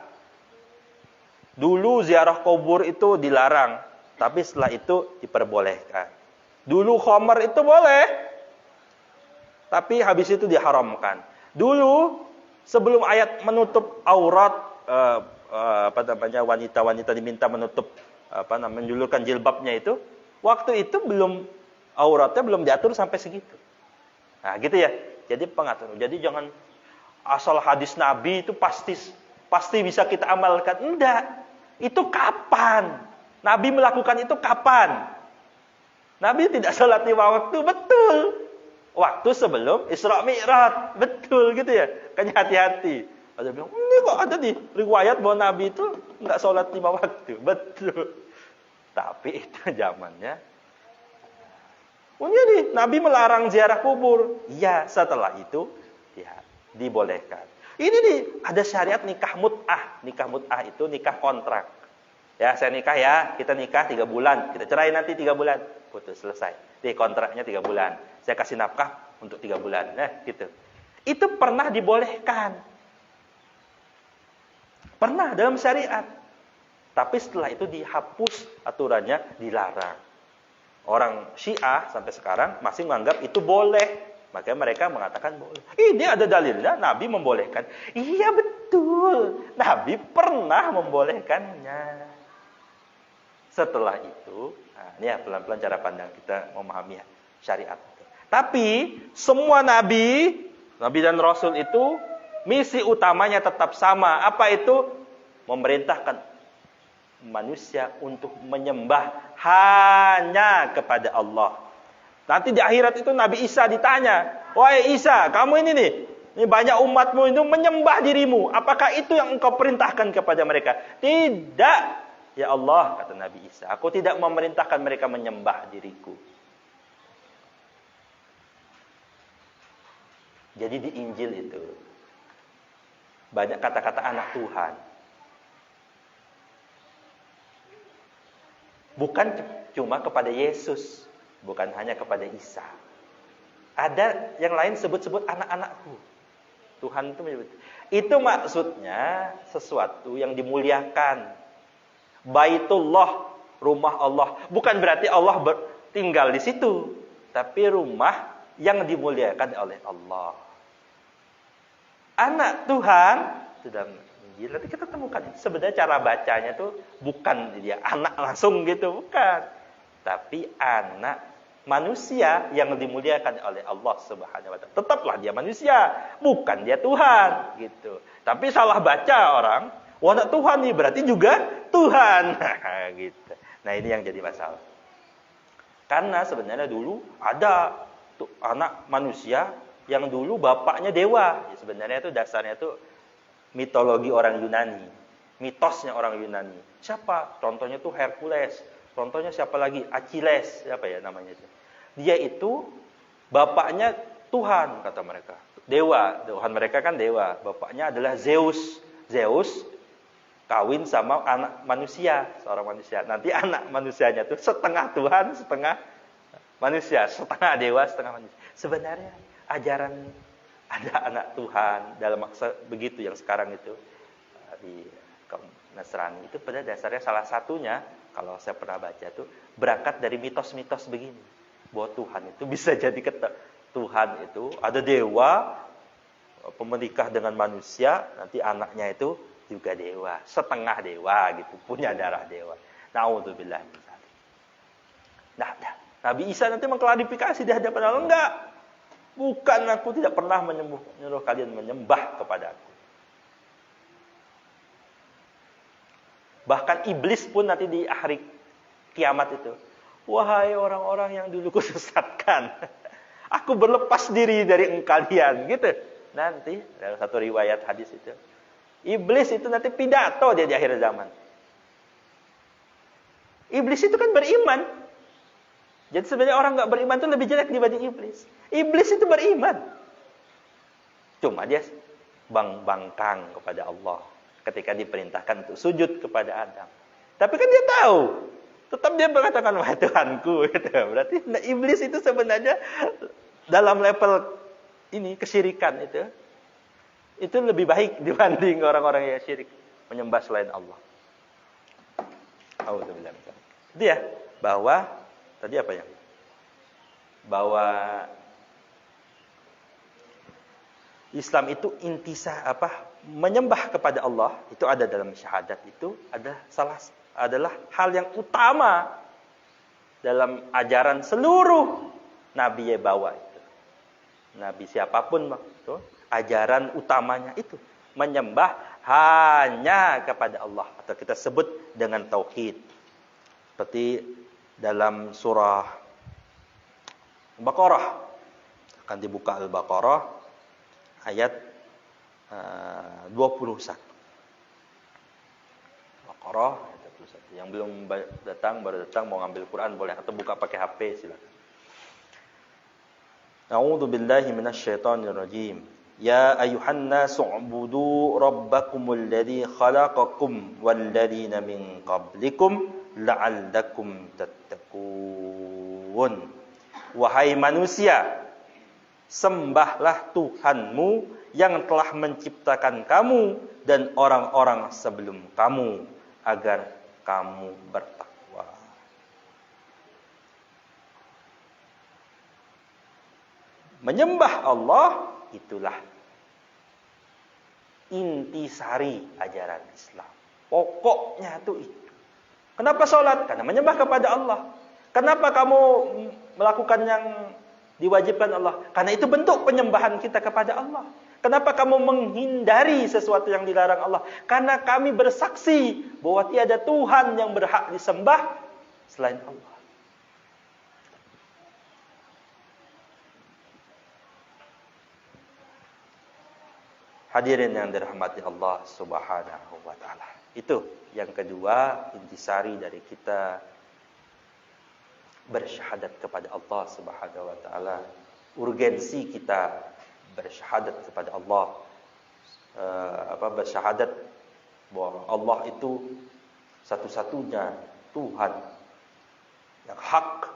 Dulu ziarah kubur itu dilarang, tapi setelah itu diperbolehkan. Dulu khamar itu boleh, tapi habis itu diharamkan. Dulu sebelum ayat menutup aurat, wanita-wanita diminta menutup, menjulurkan jilbabnya itu, waktu itu auratnya belum diatur sampai segitu. Nah, gitu ya. Jadi pengatur. Jadi jangan asal hadis Nabi itu pasti bisa kita amalkan. Enggak. Itu kapan? Nabi melakukan itu kapan? Nabi tidak sholat 5 waktu, betul. Waktu sebelum Isra Mi'raj, betul gitu ya. Kayaknya hati-hati. Ada bilang, ini kok ada nih riwayat bahwa Nabi itu enggak sholat 5 waktu, betul. Tapi itu zamannya. Oh iya nih, Nabi melarang ziarah kubur. Iya, setelah itu ya dibolehkan. Ini nih, ada syariat nikah mut'ah. Nikah mut'ah itu nikah kontrak. Ya, saya nikah ya, kita nikah 3 bulan. Kita cerai nanti 3 bulan. Putus, selesai. Di kontraknya 3 bulan. Saya kasih nafkah untuk 3 bulan. Nah, gitu. Itu pernah dibolehkan. Pernah dalam syariat. Tapi setelah itu dihapus aturannya, dilarang. Orang Syiah sampai sekarang masih menganggap itu boleh. Makanya mereka mengatakan boleh. Ini ada dalilnya, Nabi membolehkan. Iya betul. Nabi pernah membolehkannya. Setelah itu, nah ini ya pelan-pelan cara pandang kita memahami syariat. Tapi semua nabi dan rasul itu misi utamanya tetap sama. Apa itu? Memerintahkan manusia untuk menyembah hanya kepada Allah. Nanti di akhirat itu Nabi Isa ditanya, "Wahai Isa, kamu ini banyak umatmu itu menyembah dirimu. Apakah itu yang engkau perintahkan kepada mereka?" "Tidak, ya Allah," kata Nabi Isa. "Aku tidak memerintahkan mereka menyembah diriku." Jadi di Injil itu banyak kata-kata anak Tuhan. Bukan cuma kepada Yesus, bukan hanya kepada Isa. Ada yang lain sebut-sebut anak-anakku. Tuhan itu menyebut. Itu maksudnya sesuatu yang dimuliakan. Baitullah, rumah Allah. Bukan berarti Allah tinggal di situ, tapi rumah yang dimuliakan oleh Allah. Anak Tuhan sudah. Nanti kita temukan sebenarnya cara bacanya tuh bukan dia anak langsung gitu, bukan. Tapi anak manusia yang dimuliakan oleh Allah Subhanahu wa taala. Tetaplah dia manusia, bukan dia Tuhan gitu. Tapi salah baca orang, wah anak Tuhan nih berarti juga Tuhan. Gitu. Nah, ini yang jadi masalah. Karena sebenarnya dulu ada tuh anak manusia yang dulu bapaknya dewa. Ya, sebenarnya itu dasarnya itu mitologi orang Yunani, mitosnya orang Yunani. Siapa? Contohnya tuh Hercules. Contohnya siapa lagi? Achilles. Siapa ya namanya itu? Dia itu bapaknya Tuhan kata mereka. Dewa. Tuhan mereka kan dewa. Bapaknya adalah Zeus. Zeus kawin sama anak manusia, seorang manusia. Nanti anak manusianya tuh setengah Tuhan, setengah manusia, setengah dewa, setengah manusia. Sebenarnya ajaran ada anak Tuhan dalam maksa begitu yang sekarang itu di kaum Nasrani itu pada dasarnya salah satunya kalau saya pernah baca tuh berangkat dari mitos-mitos begini, bahwa Tuhan itu bisa jadi Tuhan itu ada dewa menikah dengan manusia, nanti anaknya itu juga dewa, setengah dewa gitu, punya darah dewa. Nauzubillah min dzalik. Nah, Nabi Isa nanti mengklarifikasi di hadapan Allah, enggak. Bukan, aku tidak pernah menyuruh kalian menyembah kepadaku. Bahkan iblis pun nanti di akhir kiamat itu, wahai orang-orang yang dulu kusesatkan, aku berlepas diri dari kalian, gitu. Nanti dalam satu riwayat hadis itu, iblis itu nanti pidato dia di akhir zaman. Iblis itu kan beriman. Jadi sebenarnya orang nggak beriman itu lebih jelek dibanding iblis. Iblis itu beriman. Cuma dia bangkang kepada Allah ketika diperintahkan untuk sujud kepada Adam. Tapi kan dia tahu, tetap dia mengatakan, wahai Tuhanku. Gitu. Berarti iblis itu sebenarnya dalam level ini kesyirikan itu lebih baik dibanding orang-orang yang syirik menyembah selain Allah. Itu ya, bahwa tadi apa ya? Bahwa Islam itu menyembah kepada Allah itu ada dalam syahadat, itu adalah hal yang utama dalam ajaran seluruh nabi yang bawa itu. Nabi siapapun itu ajaran utamanya itu menyembah hanya kepada Allah, atau kita sebut dengan tauhid. Seperti dalam surah Al-Baqarah, akan dibuka Al-Baqarah ayat 21. Al-Baqarah ayat 21. Yang belum datang, baru datang mau ngambil Quran boleh, atau buka pakai HP silakan. A'udzu billahi minasyaitonir rajim. Ya ayuhan nasu ubudu rabbakumul ladzi khalaqakum wal ladzina min qablikum la'allakum tattaqun. Wahai manusia, sembahlah Tuhanmu yang telah menciptakan kamu dan orang-orang sebelum kamu agar kamu bertakwa. Menyembah Allah itulah intisari ajaran Islam. Pokoknya itu. Kenapa sholat? Karena menyembah kepada Allah. Kenapa kamu melakukan yang diwajibkan Allah? Karena itu bentuk penyembahan kita kepada Allah. Kenapa kamu menghindari sesuatu yang dilarang Allah? Karena kami bersaksi bahwa tiada Tuhan yang berhak disembah selain Allah. Hadirin yang dirahmati Allah Subhanahu wa taala. Itu yang kedua, intisari dari kita bersyahadat kepada Allah Subhanahu wa taala. Urgensi kita bersyahadat kepada Allah. Bersyahadat bahwa Allah itu satu-satunya Tuhan yang hak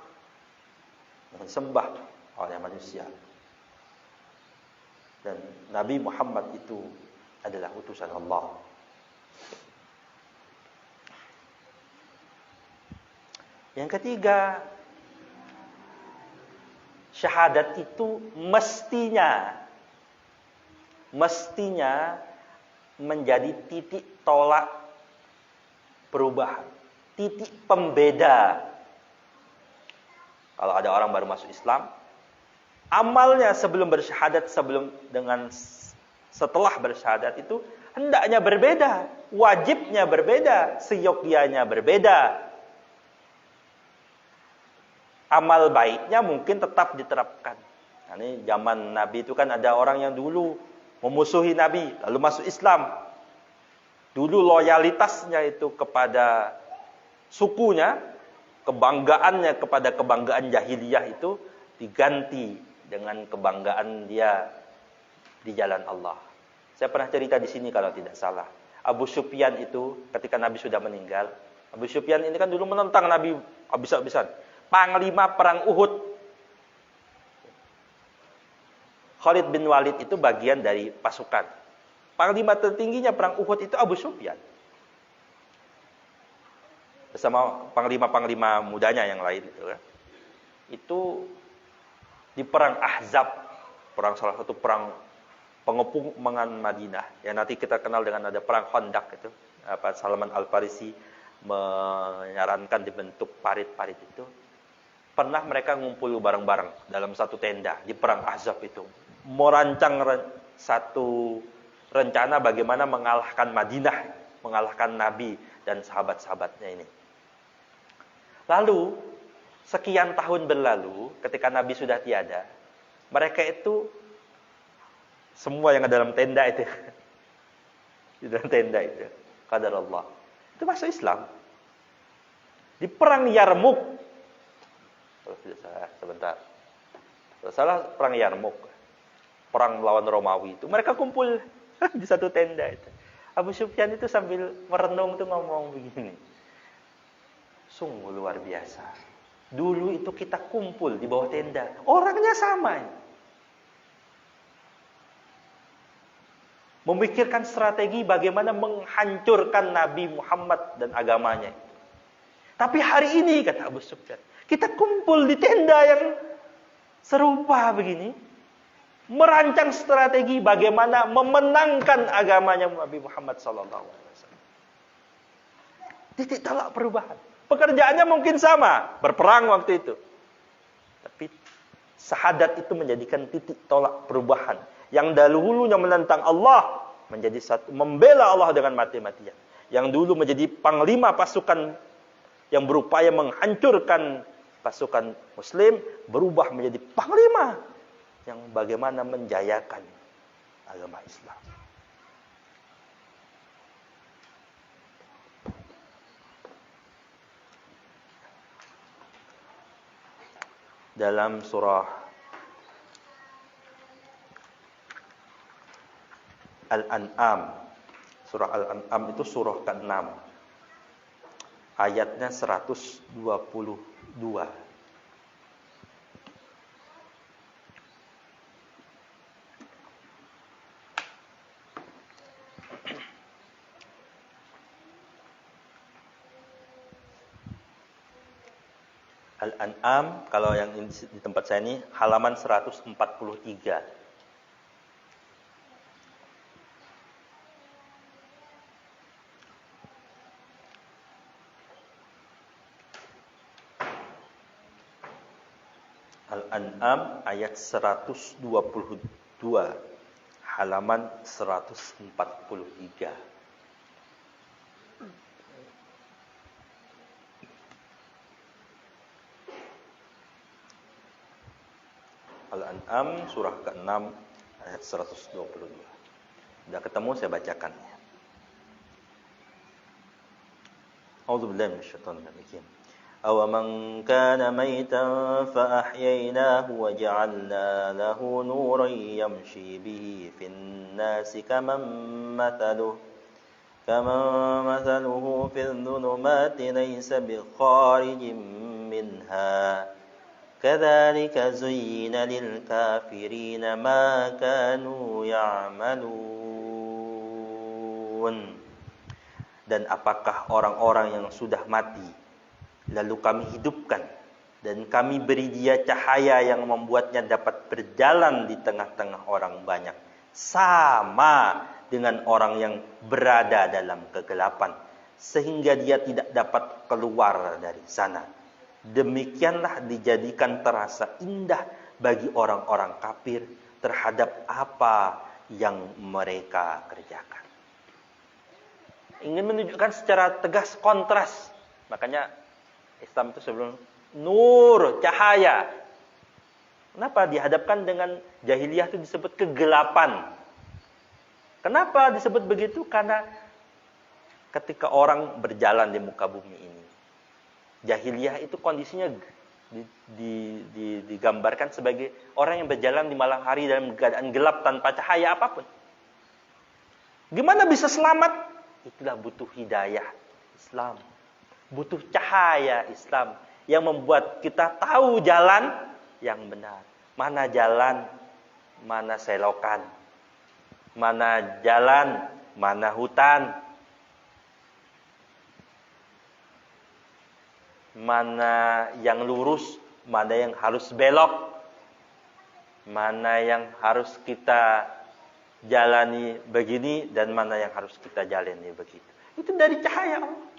yang disembah oleh manusia. Dan Nabi Muhammad itu adalah utusan Allah. Yang ketiga, syahadat itu mestinya menjadi titik tolak perubahan, titik pembeda. Kalau ada orang baru masuk Islam, amalnya sebelum bersyahadat, setelah bersyahadat itu hendaknya berbeda, wajibnya berbeda, seyogyanya berbeda. Amal baiknya mungkin tetap diterapkan. Nah, ini zaman Nabi itu kan ada orang yang dulu memusuhi Nabi, lalu masuk Islam. Dulu loyalitasnya itu kepada sukunya, kebanggaannya kepada kebanggaan jahiliyah itu diganti dengan kebanggaan dia di jalan Allah. Saya pernah cerita di sini kalau tidak salah. Abu Sufyan itu ketika Nabi sudah meninggal, Abu Sufyan ini kan dulu menentang Nabi habis-habisan. Panglima perang Uhud. Khalid bin Walid itu bagian dari pasukan. Panglima tertingginya perang Uhud itu Abu Sufyan. bersama panglima-panglima mudanya yang lain itu kan. Itu di perang Ahzab, salah satu perang pengepungan Madinah. Ya nanti kita kenal dengan ada perang Khandaq itu. Salman Al-Farisi menyarankan dibentuk parit-parit itu. Pernah mereka ngumpul bareng-bareng dalam satu tenda di perang Ahzab itu. Merancang satu rencana bagaimana mengalahkan Madinah, mengalahkan Nabi dan sahabat-sahabatnya ini. Lalu, sekian tahun berlalu, ketika Nabi sudah tiada, mereka itu, semua yang ada dalam tenda itu, di dalam tenda itu, qadar Allah, itu masuk Islam. Di perang Yarmuk, kalau tidak salah, sebentar, kalau salah perang Yarmuk, perang melawan Romawi itu, mereka kumpul di satu tenda itu. Abu Sufyan itu sambil merenung tuh ngomong begini, sungguh luar biasa. Dulu itu kita kumpul di bawah tenda, orangnya sama. Memikirkan strategi bagaimana menghancurkan Nabi Muhammad dan agamanya. Tapi hari ini, kata Abu Sufyan, kita kumpul di tenda yang serupa begini, merancang strategi bagaimana memenangkan agamanya Nabi Muhammad SAW. Titik tolak perubahan. Pekerjaannya mungkin sama, berperang waktu itu. Tapi syahadat itu menjadikan titik tolak perubahan. Yang dahulunya menentang Allah, menjadi satu, membela Allah dengan mati-matian. Yang dulu menjadi panglima pasukan yang berupaya menghancurkan pasukan Muslim, berubah menjadi panglima yang bagaimana menjayakan agama Islam. Dalam surah Al-An'am, surah Al-An'am itu surah ke-6, ayatnya 122. Al-An'am, kalau yang di tempat saya ini, halaman 143. Al-An'am, ayat 122, halaman 143. Al-An'am surah ke-6 ayat 122. Sudah ketemu, saya bacakan. A'udzubillahi minasyaitonir rajim. Awaman kana maitan fa ahyaynahu wa ja'alna lahu nuran yamshi bihi fin nasi kaman mathaluhu fil dhulumati laysa bikharijin minha. Kadzalika zuyyina lil kafirina ma kanu ya'malun. Dan apakah orang-orang yang sudah mati lalu kami hidupkan dan kami beri dia cahaya yang membuatnya dapat berjalan di tengah-tengah orang banyak, sama dengan orang yang berada dalam kegelapan sehingga dia tidak dapat keluar dari sana. Demikianlah dijadikan terasa indah bagi orang-orang kafir terhadap apa yang mereka kerjakan. Ingin menunjukkan secara tegas kontras. Makanya Islam itu sebelum nur, cahaya. Kenapa dihadapkan dengan jahiliyah itu disebut kegelapan? Kenapa disebut begitu? Karena ketika orang berjalan di muka bumi ini, jahiliyah itu kondisinya digambarkan sebagai orang yang berjalan di malam hari dalam keadaan gelap tanpa cahaya apapun. Gimana bisa selamat? Itulah butuh hidayah Islam. Butuh cahaya Islam yang membuat kita tahu jalan yang benar. Mana jalan, mana selokan. Mana jalan, mana hutan. mana yang lurus, mana yang harus belok, mana yang harus kita jalani begini, dan mana yang harus kita jalani begitu. Itu dari cahaya Allah.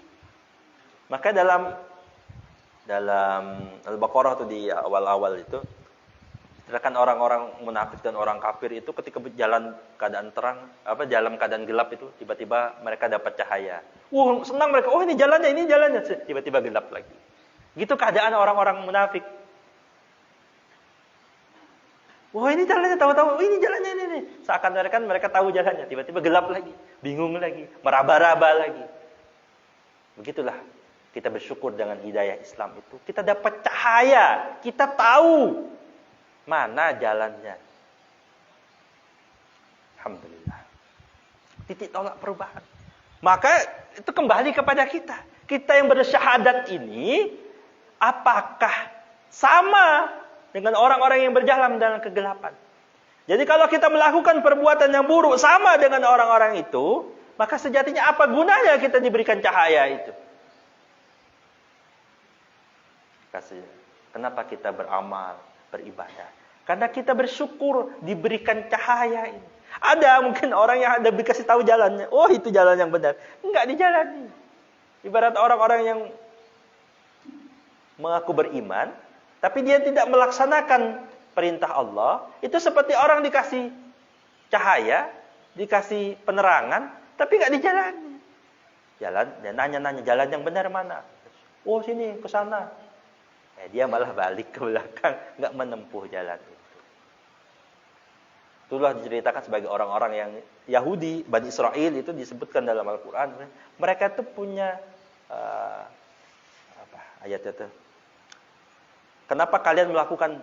Maka dalam Al-Baqarah itu di awal-awal itu, sedangkan orang-orang munafik dan orang kafir itu ketika berjalan keadaan terang, jalan keadaan gelap itu, tiba-tiba mereka dapat cahaya. Senang mereka. Oh, ini jalannya. Tiba-tiba gelap lagi. Gitu keadaan orang-orang munafik. Wah, ini jalannya, tahu-tahu. Ini jalannya ini. Seakan-akan mereka tahu jalannya, tiba-tiba gelap lagi, bingung lagi, meraba-raba lagi. Begitulah kita bersyukur dengan hidayah Islam itu. Kita dapat cahaya, kita tahu mana jalannya. Alhamdulillah. Titik tolak perubahan. Maka itu kembali kepada kita. Kita yang bersyahadat ini, apakah sama dengan orang-orang yang berjalan dalam kegelapan? Jadi kalau kita melakukan perbuatan yang buruk sama dengan orang-orang itu, maka sejatinya apa gunanya kita diberikan cahaya itu? Kenapa kita beramal, beribadah? Karena kita bersyukur diberikan cahaya ini. Ada mungkin orang yang ada dikasih tahu jalannya. Oh, itu jalan yang benar. Enggak dijalani. Ibarat orang-orang yang mengaku beriman, tapi dia tidak melaksanakan perintah Allah. Itu seperti orang dikasih cahaya, dikasih penerangan, tapi enggak dijalani. Jalan, dan nanya-nanya jalan yang benar mana? Oh, sini, ke sana. Dia malah balik ke belakang, enggak menempuh jalan itu. Itulah diceritakan sebagai orang-orang yang Yahudi, Bani Israel itu disebutkan dalam Al-Quran. Mereka itu punya ayat itu. Kenapa kalian melakukan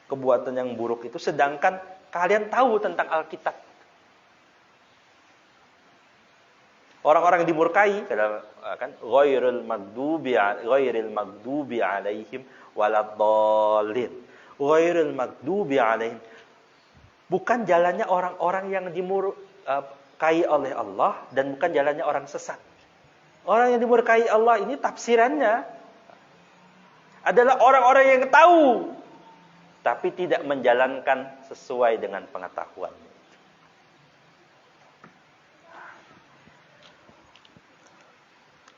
kebuatan yang buruk itu sedangkan kalian tahu tentang Alkitab? Orang-orang yang dimurkai kan ghairil maghdubi alaihim waladdallin. Ghairil maghdubi alaihim. Bukan jalannya orang-orang yang dimurkai oleh Allah dan bukan jalannya orang sesat. Orang yang dimurkai Allah ini tafsirannya adalah orang-orang yang tahu tapi tidak menjalankan sesuai dengan pengetahuan.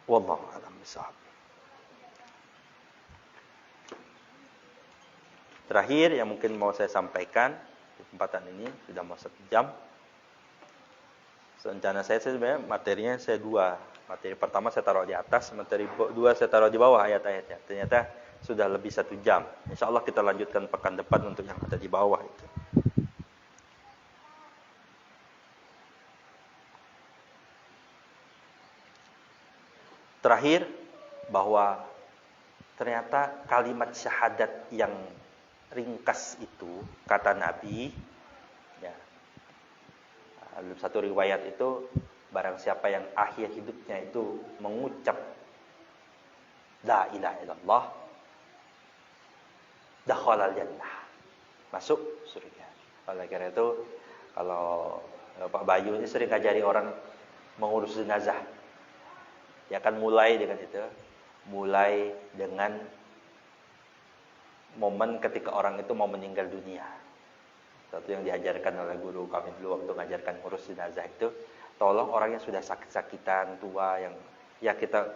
Wallahu a'lam bishawab. Terakhir yang mungkin mau saya sampaikan di kesempatan ini, sudah mau 1 jam. Rencana saya sebenarnya materinya saya 2. Materi pertama saya taruh di atas, materi 2 saya taruh di bawah ayat-ayatnya. Ternyata sudah lebih 1 jam. Insya Allah kita lanjutkan pekan depan untuk yang ada di bawah itu. Terakhir, bahwa ternyata kalimat syahadat yang ringkas itu, kata Nabi, ya, dalam satu riwayat itu, barang siapa yang akhir hidupnya itu mengucap La ilaha illallah, dakhalal jannah, masuk surga. Oleh karena itu, kalau Pak Bayu ini sering ngajari orang mengurus jenazah. Dia akan mulai dengan itu. Mulai dengan momen ketika orang itu mau meninggal dunia. Satu yang diajarkan oleh guru kami dulu waktu mengajarkan ngurus jenazah itu, tolong orang yang sudah sakit-sakitan, tua, yang ya kita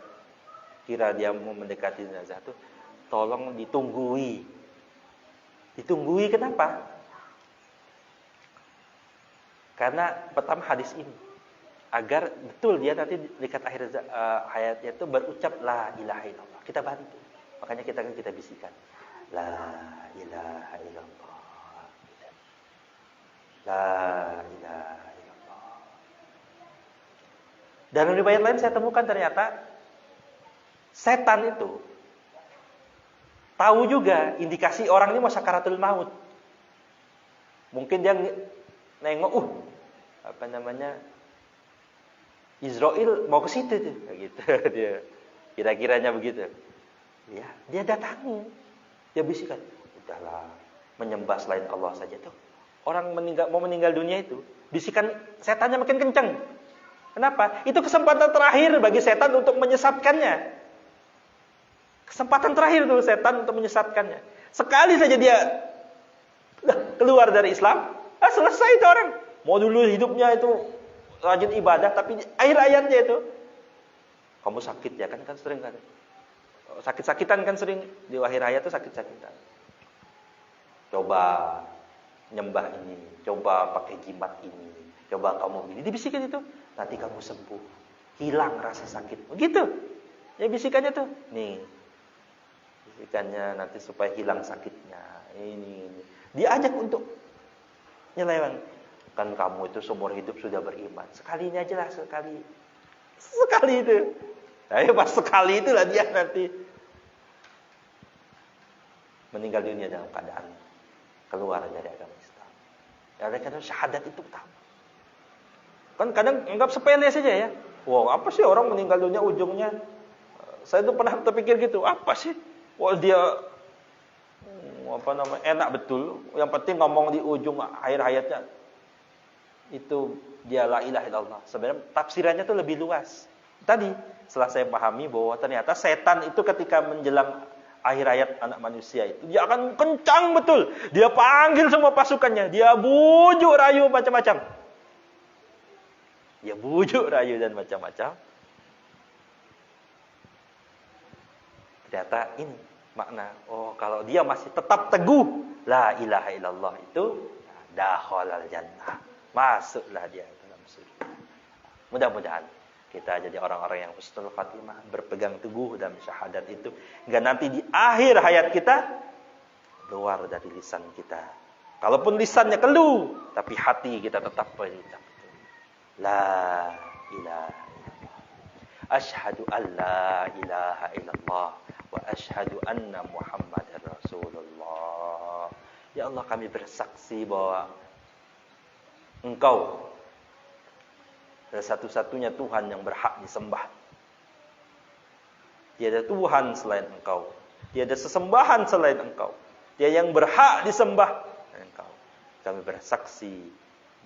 kira dia mau mendekati jenazah itu, tolong ditunggui. Ditunggui kenapa? Karena pertama hadis ini, agar betul dia nanti dekat akhir hayatnya itu berucap la ilaha illallah. Kita bantu. Makanya kita bisikan la ilaha illallah. La ilaha illallah. Dan di riwayat lain saya temukan ternyata setan itu tahu juga indikasi orang ini mau sakaratul maut. Mungkin dia nengok Israel mau ke situ tuh, gitu. Dia kira-kiranya begitu. Ya, dia datangi. Dia bisikan, udahlah, menyembah selain Allah saja tuh. Orang mau meninggal dunia itu, bisikan setannya makin kencang. Kenapa? Itu kesempatan terakhir bagi setan untuk menyesatkannya. Kesempatan terakhir tuh setan untuk menyesatkannya. Sekali saja dia keluar dari Islam, selesai itu orang. Mau dulu hidupnya itu rajin ibadah, tapi akhir ayatnya itu, kamu sakit ya kan sering kan. Sakit-sakitan kan sering di akhir ayat itu sakit-sakitan. Coba nyembah ini, coba pakai jimat ini, coba kamu gini, dibisikin itu, nanti kamu sembuh, hilang rasa sakit. Begitu. Ya bisikannya tuh, nih. Bisikannya nanti supaya hilang sakitnya. Ini. Diajak untuk nyeleweng. Kan kamu itu seumur hidup sudah beriman. Sekali ini aja lah, sekali. Sekali itu. Ayo pas sekali itulah dia nanti meninggal dunia dalam keadaan keluar dari agama Islam. Ya, karena syahadat itu utama. Kan kadang anggap sepele saja ya. Wah, apa sih orang meninggal dunia ujungnya? Saya tuh pernah terpikir gitu. Apa sih? Wah, dia enak betul. Yang penting ngomong di ujung akhir hayatnya itu dia la ilaha illallah. Sebenarnya tafsirannya tuh lebih luas. Tadi setelah saya pahami bahwa ternyata setan itu ketika menjelang akhir hayat anak manusia itu dia akan kencang betul. Dia panggil semua pasukannya, dia bujuk rayu macam-macam. Dia bujuk rayu dan macam-macam. Ternyata ini makna, oh kalau dia masih tetap teguh la ilaha illallah itu dakhalal jannah. Masuklah dia dalam surga. Mudah-mudahan kita jadi orang-orang yang husnul khatimah, berpegang teguh dalam syahadat itu hingga nanti di akhir hayat kita keluar dari lisan kita. Kalaupun lisannya keluh, tapi hati kita tetap berucap la ilaha illallah. Asyhadu an la ilaha illallah wa asyhadu anna Muhammadar Rasulullah. Ya Allah, kami bersaksi bahwa Engkau adalah satu-satunya Tuhan yang berhak disembah. Tiada Tuhan selain Engkau. Tiada sesembahan selain Engkau. Dia yang berhak disembah Engkau. Kami bersaksi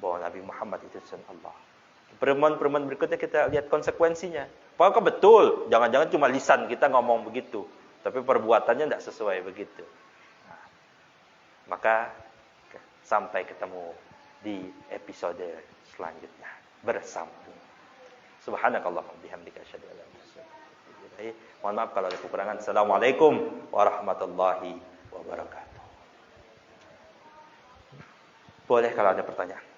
bahwa Nabi Muhammad itu utusan Allah. Pertemuan-pertemuan berikutnya kita lihat konsekuensinya. Apakah betul? Jangan-jangan cuma lisan kita ngomong begitu, tapi perbuatannya tidak sesuai begitu. Nah, maka sampai ketemu di episode selanjutnya bersama. Subhanakallahumma bihamdika asyhadu an la ilaha illa anta. Mohon maaf kalau ada kekurangan. Assalamualaikum warahmatullahi wabarakatuh. Boleh kalau ada pertanyaan.